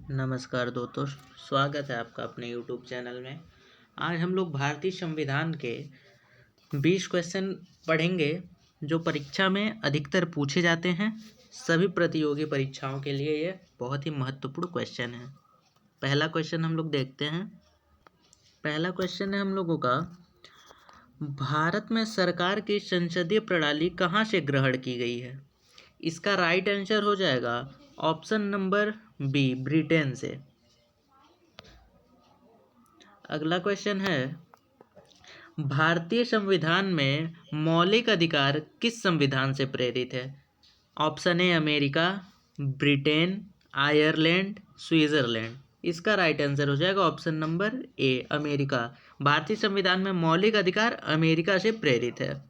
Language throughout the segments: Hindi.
नमस्कार दोस्तों, स्वागत है आपका अपने YouTube चैनल में। आज हम लोग भारतीय संविधान के 20 क्वेश्चन पढ़ेंगे जो परीक्षा में अधिकतर पूछे जाते हैं। सभी प्रतियोगी परीक्षाओं के लिए ये बहुत ही महत्वपूर्ण क्वेश्चन है। पहला क्वेश्चन हम लोग देखते हैं। पहला क्वेश्चन है हम लोगों का, भारत में सरकार की संसदीय प्रणाली कहाँ से ग्रहण की गई है? इसका राइट आंसर हो जाएगा ऑप्शन नंबर बी, ब्रिटेन से। अगला क्वेश्चन है, भारतीय संविधान में मौलिक अधिकार किस संविधान से प्रेरित है? Option A America, Britain, Ireland, Switzerland. इसका राइट आंसर हो जाएगा ऑप्शन नंबर ए, अमेरिका। भारतीय संविधान में मौलिक अधिकार अमेरिका से प्रेरित है।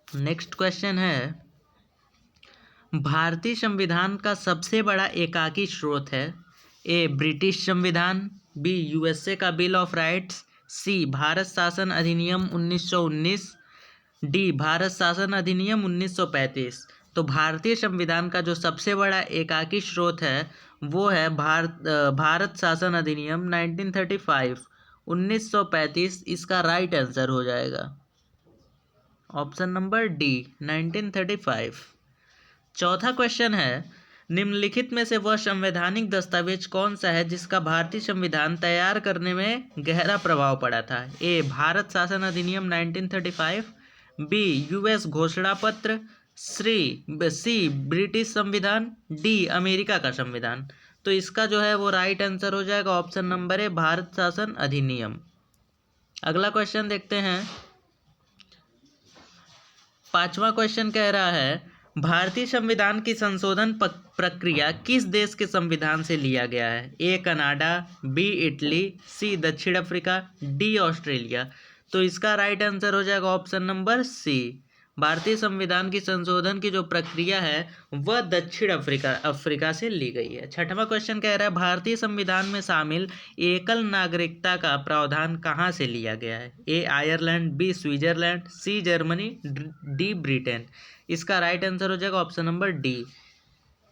नेक्स्ट क्वेश्चन है, भारतीय संविधान का सबसे बड़ा एकाकी स्रोत है? ए ब्रिटिश संविधान, बी यूएसए का बिल ऑफ राइट्स, सी भारत शासन अधिनियम 1919, डी भारत शासन अधिनियम 1935। तो भारतीय संविधान का जो सबसे बड़ा एकाकी स्रोत है वो है भारत शासन अधिनियम 1935, 1935। इसका राइट आंसर हो जाएगा ऑप्शन नंबर डी, 1935। चौथा क्वेश्चन है, निम्नलिखित में से वह संवैधानिक दस्तावेज कौन सा है जिसका भारतीय संविधान तैयार करने में गहरा प्रभाव पड़ा था? ए भारत शासन अधिनियम 1935, बी यूएस घोषणा पत्र, सी ब्रिटिश संविधान, डी अमेरिका का संविधान। तो इसका जो है वो राइट आंसर हो जाएगा ऑप्शन नंबर ए, भारत शासन अधिनियम। अगला क्वेश्चन देखते हैं। पांचवा क्वेश्चन कह रहा है, भारतीय संविधान की संशोधन प्रक्रिया किस देश के संविधान से लिया गया है? ए कनाडा, बी इटली, सी दक्षिण अफ्रीका, डी ऑस्ट्रेलिया। तो इसका राइट आंसर हो जाएगा ऑप्शन नंबर सी, भारतीय संविधान की संशोधन की जो प्रक्रिया है वह दक्षिण अफ्रीका से ली गई है। छठवां क्वेश्चन कह रहा है, भारतीय संविधान में शामिल एकल नागरिकता का प्रावधान कहाँ से लिया गया है? A Ireland, B Switzerland, C Germany, D Britain. इसका राइट आंसर हो जाएगा ऑप्शन नंबर डी,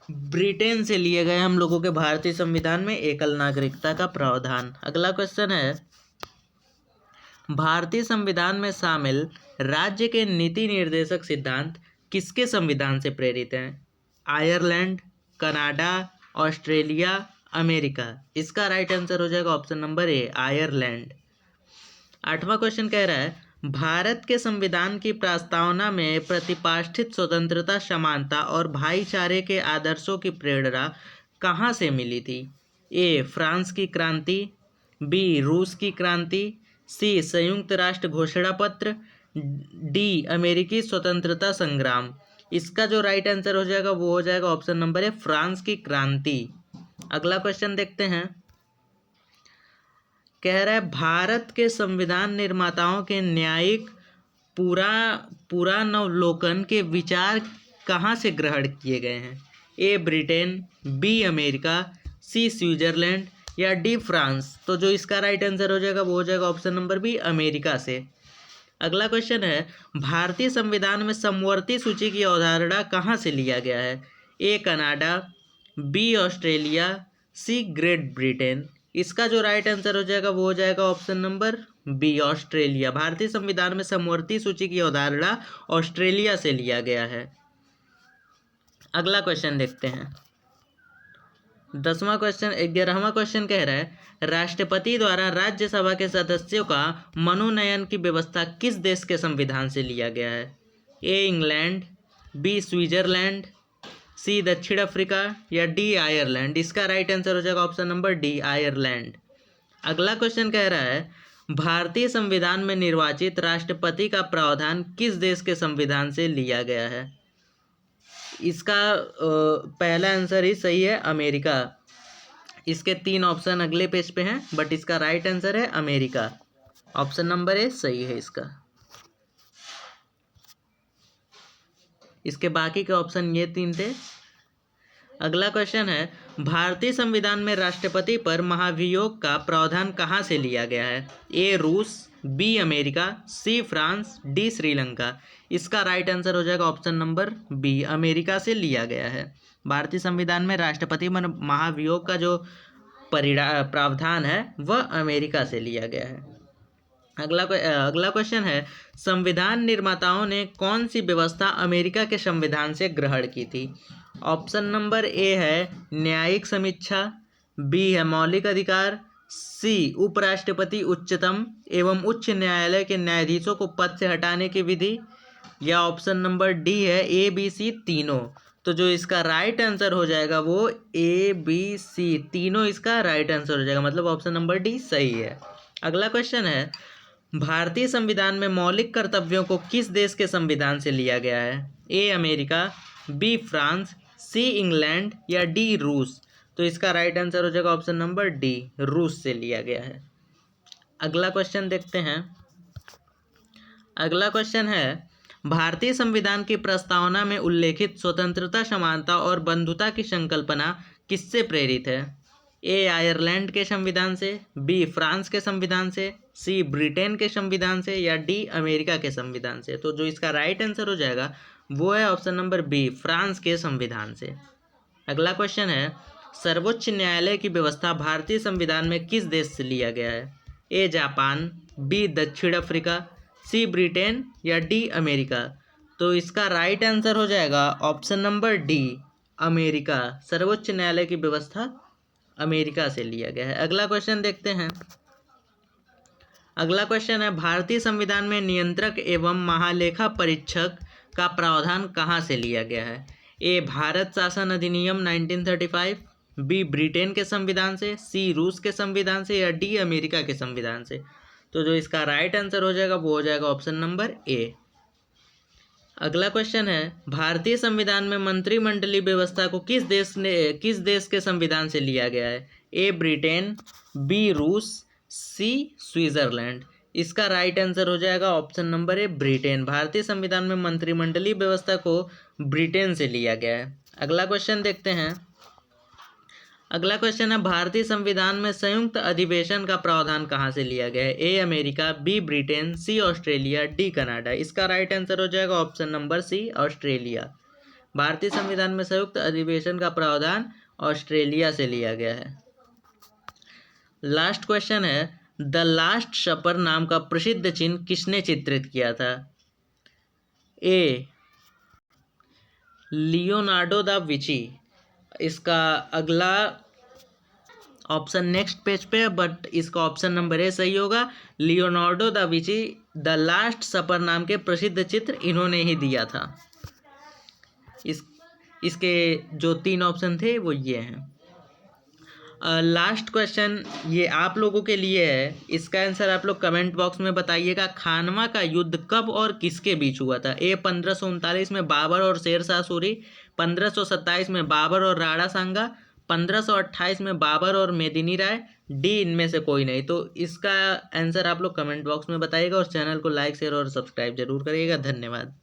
ब्रिटेन से लिए गए हम लोगों के भारतीय संविधान में एकल नागरिकता का प्रावधान। अगला क्वेश्चन है, भारतीय संविधान में शामिल राज्य के नीति निर्देशक सिद्धांत किसके संविधान से प्रेरित हैं? Ireland, Canada, Australia, America. इसका राइट आंसर हो जाएगा ऑप्शन नंबर ए, आयरलैंड। आठवां क्वेश्चन कह रहा है, भारत के संविधान की प्रस्तावना में प्रतिपादित स्वतंत्रता, समानता और भाईचारे के आदर्शों की प्रेरणा कहाँ से मिली थी? ए फ्रांस की क्रांति, बी रूस की क्रांति, सी संयुक्त राष्ट्र घोषणा पत्र, डी अमेरिकी स्वतंत्रता संग्राम। इसका जो राइट आंसर हो जाएगा वो हो जाएगा ऑप्शन नंबर ए, फ्रांस की क्रांति। अगला क्वेश्चन देखते हैं। कह रहा है, भारत के संविधान निर्माताओं के न्यायिक पुनरावलोकन के विचार कहाँ से ग्रहण किए गए हैं? ए ब्रिटेन, बी अमेरिका, सी स्विट्जरलैंड या डी फ्रांस। तो जो इसका राइट आंसर हो जाएगा वो हो जाएगा ऑप्शन नंबर बी, अमेरिका से। अगला क्वेश्चन है, भारतीय संविधान में समवर्ती सूची की अवधारणा कहाँ से लिया गया है? A Canada, B Australia, C Great Britain. इसका जो राइट आंसर हो जाएगा वो हो जाएगा ऑप्शन नंबर बी, ऑस्ट्रेलिया। भारतीय संविधान में समवर्ती सूची की अवधारणा ऑस्ट्रेलिया से लिया गया है। अगला क्वेश्चन देखते हैं। 11वां क्वेश्चन कह रहा है, राष्ट्रपति द्वारा राज्यसभा के सदस्यों का मनोनयन की व्यवस्था किस देश के संविधान से लिया गया है? ए इंग्लैंड, बी स्विट्जरलैंड, सी दक्षिण अफ्रीका या डी आयरलैंड। इसका राइट आंसर हो जाएगा ऑप्शन नंबर डी, आयरलैंड। अगला क्वेश्चन कह रहा है, भारतीय संविधान में निर्वाचित राष्ट्रपति का प्रावधान किस देश के संविधान से लिया गया है? इसका पहला आंसर ही सही है, अमेरिका। इसके 3 ऑप्शन अगले पेज पे हैं, बट इसका राइट आंसर है अमेरिका। ऑप्शन नंबर ए सही है इसका। इसके बाकी के ऑप्शन ये 3 थे। अगला क्वेश्चन है, भारतीय संविधान में राष्ट्रपति पर महाभियोग का प्रावधान कहाँ से लिया गया है? ए रूस, B America, C France, D Sri Lanka. इसका राइट आंसर हो जाएगा ऑप्शन नंबर बी, अमेरिका से लिया गया है। भारतीय संविधान में राष्ट्रपति महाभियोग का जो प्रावधान है वह अमेरिका से लिया गया है। अगला क्वेश्चन है, संविधान निर्माताओं ने कौन सी व्यवस्था अमेरिका के संविधान से ग्रहण की थी? ऑप्शन नंबर ए है न्यायिक समीक्षा, बी है मौलिक अधिकार, सी उपराष्ट्रपति उच्चतम एवं उच्च न्यायालय के न्यायाधीशों को पद से हटाने की विधि, या ऑप्शन नंबर डी है ए बी सी तीनों। तो जो इसका राइट आंसर हो जाएगा वो ए बी सी तीनों इसका राइट आंसर हो जाएगा, मतलब ऑप्शन नंबर डी सही है। अगला क्वेश्चन है, भारतीय संविधान में मौलिक कर्तव्यों को किस देश के संविधान से लिया गया है? A America, B France, C England या डी रूस। तो इसका राइट आंसर हो जाएगा ऑप्शन नंबर डी, रूस से लिया गया है। अगला क्वेश्चन देखते हैं। अगला क्वेश्चन है, भारतीय संविधान की प्रस्तावना में उल्लेखित स्वतंत्रता, समानता और बंधुता की संकल्पना किससे प्रेरित है? ए आयरलैंड के संविधान से, बी फ्रांस के संविधान से, सी ब्रिटेन के संविधान से या डी अमेरिका के संविधान से। तो जो इसका राइट आंसर हो जाएगा वो है ऑप्शन नंबर बी, फ्रांस के संविधान से। अगला क्वेश्चन है, सर्वोच्च न्यायालय की व्यवस्था भारतीय संविधान में किस देश से लिया गया है? ए जापान, बी दक्षिण अफ्रीका, सी ब्रिटेन या डी अमेरिका। तो इसका राइट आंसर हो जाएगा ऑप्शन नंबर डी, अमेरिका। सर्वोच्च न्यायालय की व्यवस्था अमेरिका से लिया गया है। अगला क्वेश्चन देखते हैं। अगला क्वेश्चन है, भारतीय संविधान में नियंत्रक एवं महालेखा परीक्षक का प्रावधान कहाँ से लिया गया है? ए भारत शासन अधिनियम 1935, बी ब्रिटेन के संविधान से, सी रूस के संविधान से या डी अमेरिका के संविधान से। तो जो इसका राइट आंसर हो जाएगा वो हो जाएगा ऑप्शन नंबर ए। अगला क्वेश्चन है, भारतीय संविधान में मंत्रिमंडलीय व्यवस्था को किस देश के संविधान से लिया गया है? ए ब्रिटेन, बी रूस, सी स्विट्जरलैंड। इसका राइट आंसर हो जाएगा ऑप्शन नंबर ए, ब्रिटेन। भारतीय संविधान में मंत्रिमंडलीय व्यवस्था को ब्रिटेन से लिया गया है। अगला क्वेश्चन देखते हैं। अगला क्वेश्चन है, भारतीय संविधान में संयुक्त अधिवेशन का प्रावधान कहाँ से लिया गया है? A America, B Britain, C Australia, D Canada. इसका राइट आंसर हो जाएगा ऑप्शन नंबर सी, ऑस्ट्रेलिया। भारतीय संविधान में संयुक्त अधिवेशन का प्रावधान ऑस्ट्रेलिया से लिया गया है। लास्ट क्वेश्चन है, द लास्ट सपर नाम का प्रसिद्ध चिन्ह किसने चित्रित किया था? ए लियोनार्डो दा विंची। इसका अगला ऑप्शन नेक्स्ट पेज पे है, बट इसका ऑप्शन नंबर ए सही होगा। Leonardo da Vinci the last सपर नाम के प्रसिद्ध चित्र इन्होंने ही दिया था। इसके जो 3 ऑप्शन थे वो ये हैं। लास्ट क्वेश्चन ये आप लोगों के लिए है, इसका आंसर आप लोग कमेंट बॉक्स में बताइएगा। खानवा का युद्ध कब और किसके बीच हुआ था? ए 1539 में बाबर और शेरशाह सूरी, 1527 में बाबर और राणा सांगा, 1528 में बाबर और मेदिनी राय, डी इनमें से कोई नहीं। तो इसका आंसर आप लोग कमेंट बॉक्स में बताइएगा और चैनल को लाइक, शेयर और सब्सक्राइब जरूर करिएगा। धन्यवाद।